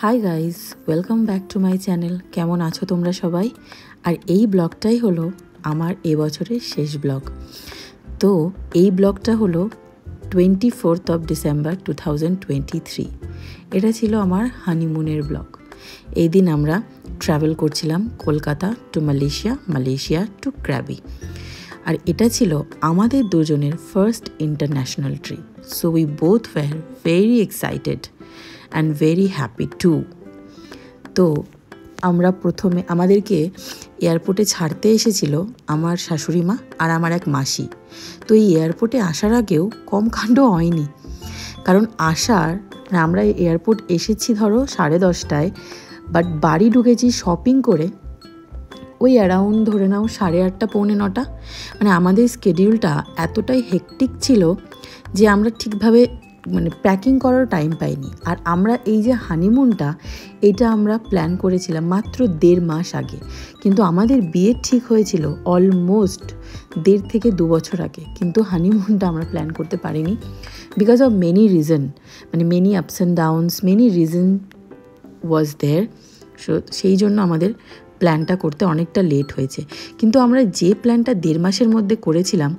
Hi guys, welcome back to my channel. কেমন আছো তোমরা সবাই? আর এই ব্লগটাই হলো আমার এবছরের শেষ ব্লগ। তো এই ব্লগটা হলো 24th of December 2023। এটা ছিল আমার হানিমুনের ব্লগ। এই দিন আমরা ট্রাভেল করছিলাম Kolkata to Malaysia to Krabi. আর এটা ছিল আমাদের দুজনের first international trip. So we both were very excited and very happy too. তো আমরা প্রথমে আমাদেরকে এয়ারপোর্টে ছাড়তে এসেছিল আমার শাশুড়ি মা আর আমার এক মাসি। তো এই এয়ারপোর্টে আসার আগেও কম কাণ্ড হয়নি, কারণ আমরা এয়ারপোর্ট এসেছি ধরো 10:30টায়, বাট বাড়ি ঢুকেছি শপিং করে ওই অ্যারাউন্ড ধরে নাও 8:30 পৌনে 9টা। মানে আমাদের স্কেডিউলটা এতটাই হেকটিক ছিল যে আমরা ঠিকভাবে প্যাকিং করার টাইম পাইনি। আর আমরা এই যে হানিমুনটা, এটা আমরা প্ল্যান করেছিলাম মাত্র 1.5 মাস আগে, কিন্তু আমাদের বিয়ে ঠিক হয়েছিল অলমোস্ট 1.5 থেকে 2 বছর আগে। কিন্তু হানিমুনটা আমরা প্ল্যান করতে পারিনি because of many reason, many ups and downs, many reason was there. So সেই জন্য আমাদের প্ল্যানটা করতে অনেকটা লেট হয়েছে। কিন্তু আমরা যে প্ল্যানটা 1.5 মাসের মধ্যে করেছিলাম,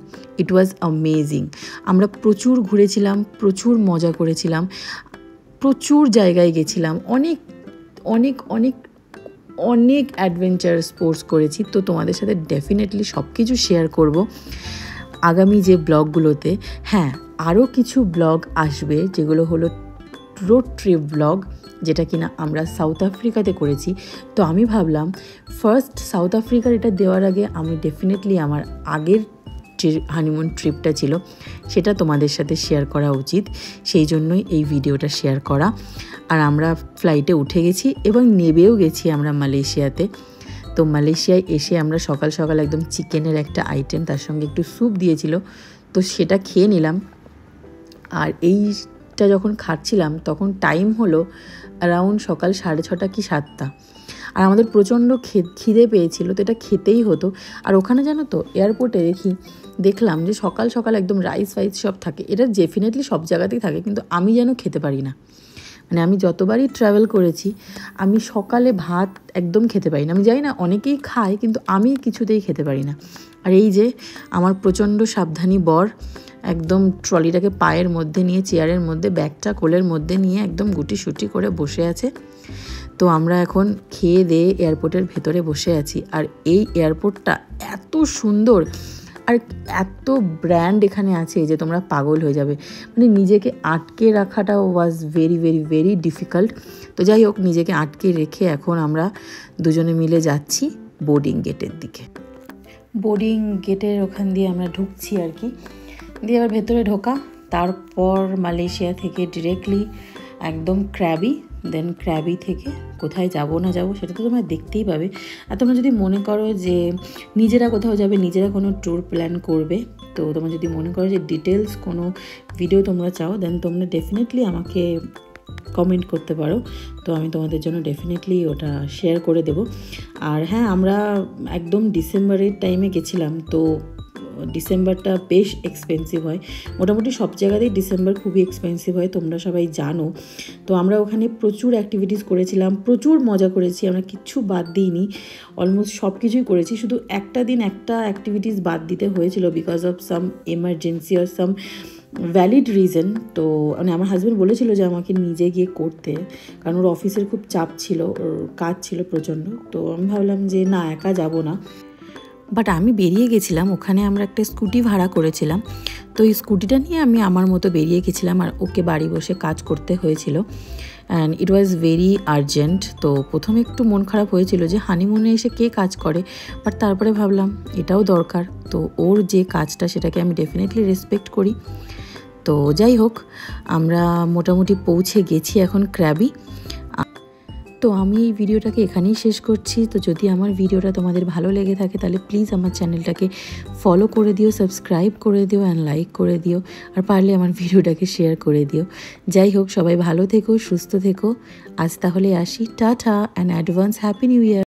ইট ওয়াজ অ্যামেজিং। আমরা প্রচুর ঘুরেছিলাম, প্রচুর মজা করেছিলাম, প্রচুর জায়গায় গেছিলাম, অনেক অনেক অনেক অনেক অ্যাডভেঞ্চার স্পোর্টস করেছি। তো তোমাদের সাথে ডেফিনেটলি সব কিছু শেয়ার করব আগামী যে ব্লগগুলোতে। হ্যাঁ, আরও কিছু ব্লগ আসবে যেগুলো হলো রোড ট্রিপ ব্লগ, যেটা কিনা আমরা সাউথ আফ্রিকাতে করেছি। তো আমি ভাবলাম ফার্স্ট সাউথ আফ্রিকার এটা দেওয়ার আগে আমি ডেফিনেটলি আমার আগের যে হানিমুন ট্রিপটা ছিল সেটা তোমাদের সাথে শেয়ার করা উচিত, সেই জন্যই এই ভিডিওটা শেয়ার করা। আর আমরা ফ্লাইটে উঠে গেছি এবং নেবেও গেছি আমরা মালয়েশিয়াতে। তো মালয়েশিয়ায় এসে আমরা সকাল সকাল একদম চিকেনের একটা আইটেম, তার সঙ্গে একটু স্যুপ দিয়েছিল, তো সেটা খেয়ে নিলাম। আর এইটা যখন খাচ্ছিলাম তখন টাইম হলো অ্যারাউন্ড সকাল 6:30 কি 7টা। আর আমাদের প্রচণ্ড খিদে পেয়েছিল, তো এটা খেতেই হতো। আর ওখানে জানো তো এয়ারপোর্টে দেখলাম যে সকাল সকাল একদম রাইস সব থাকে। এটা ডেফিনেটলি সব জায়গাতেই থাকে, কিন্তু আমি যেন খেতে পারি না। আমি যতবারই ট্রাভেল করেছি আমি সকালে ভাত একদম খেতে পারি না। আমি জানি না অনেকেই খায়, কিন্তু আমি কিছুতেই খেতে পারি না। আর এই যে আমার প্রচণ্ড সাবধানী বর একদম ট্রলিটাকে পায়ের মধ্যে নিয়ে, চেয়ারের মধ্যে, ব্যাগটা কোলের মধ্যে নিয়ে একদম গুটি করে বসে আছে। তো আমরা এখন খেয়ে দিয়ে এয়ারপোর্টের ভেতরে বসে আছি। আর এই এয়ারপোর্টটা এত সুন্দর আর এত ব্র্যান্ড এখানে আছে যে তোমরা পাগল হয়ে যাবে। নিজেকে আটকে রাখাটা was very very very difficult. তো যাই হোক, নিজেকে আটকে রেখে এখন আমরা দুজনে মিলে যাচ্ছি বোর্ডিং গেটের দিকে। বোর্ডিং গেটের ওখান দিয়ে আমরা ঢুকছি আর কি, দিয়ে আবার ভেতরে ঢোকা। তারপর মালয়েশিয়া থেকে ডিরেক্টলি একদম ক্র্যাবি, দেন ক্র্যাবি থেকে কোথায় যাব না যাব সেটা তো তোমরা দেখতেই পাবে। আর তোমরা যদি মনে করো যে নিজেরা কোথাও যাবে, নিজেরা কোনো ট্যুর প্ল্যান করবে, তো তোমরা যদি মনে করো যে ডিটেলস কোনো ভিডিও তোমরা চাও, দেন তোমরা ডেফিনেটলি আমাকে কমেন্ট করতে পারো। তো আমি তোমাদের জন্য ডেফিনেটলি ওটা শেয়ার করে দেব। আর হ্যাঁ, আমরা একদম ডিসেম্বরের টাইমে গেছিলাম, তো ডিসেম্বরটা বেশ এক্সপেন্সিভ হয়। মোটামুটি সব জায়গাতেই ডিসেম্বর খুবই এক্সপেন্সিভ হয়, তোমরা সবাই জানো। তো আমরা ওখানে প্রচুর অ্যাক্টিভিটিস করেছিলাম, প্রচুর মজা করেছি, আমরা কিচ্ছু বাদ দিইনি, অলমোস্ট সব কিছুই করেছি। শুধু একটা দিন একটা অ্যাক্টিভিটিস বাদ দিতে হয়েছিল because of some emergency or some valid reason. তো আমার হাজব্যান্ড বলেছিল যে আমাকে নিজে গিয়ে করতে, কারণ ওর অফিসের খুব চাপ ছিল, ওর কাজ ছিল প্রচণ্ড। তো আমি ভাবলাম যে না, একা যাব না। বাট আমি বেরিয়ে গেছিলাম। ওখানে আমরা একটা স্কুটি ভাড়া করেছিলাম, তো এই স্কুটিটা নিয়ে আমি আমার মতো বেরিয়ে গেছিলাম। আর ওকে বাড়ি বসে কাজ করতে হয়েছিল, and it was very urgent. তো প্রথমে একটু মন খারাপ হয়েছিল যে হানিমুনে এসে কে কাজ করে, বাট তারপরে ভাবলাম এটাও দরকার। তো ওর যে কাজটা সেটাকে আমি ডেফিনেটলি রেসপেক্ট করি। তো যাই হোক, আমরা মোটামুটি পৌঁছে গেছি এখন ক্র্যাবি। তো আমি এই ভিডিওটাকে এখানেই শেষ করছি। তো যদি আমার ভিডিওটা তোমাদের ভালো লেগে থাকে তাহলে প্লিজ আমার চ্যানেলটাকে ফলো করে দিও, সাবস্ক্রাইব করে দিও অ্যান্ড লাইক করে দিও, আর পারলে আমার ভিডিওটাকে শেয়ার করে দিও। যাই হোক, সবাই ভালো থেকো, সুস্থ থেকো। আজ তাহলে আসি, tata and advance happy new year.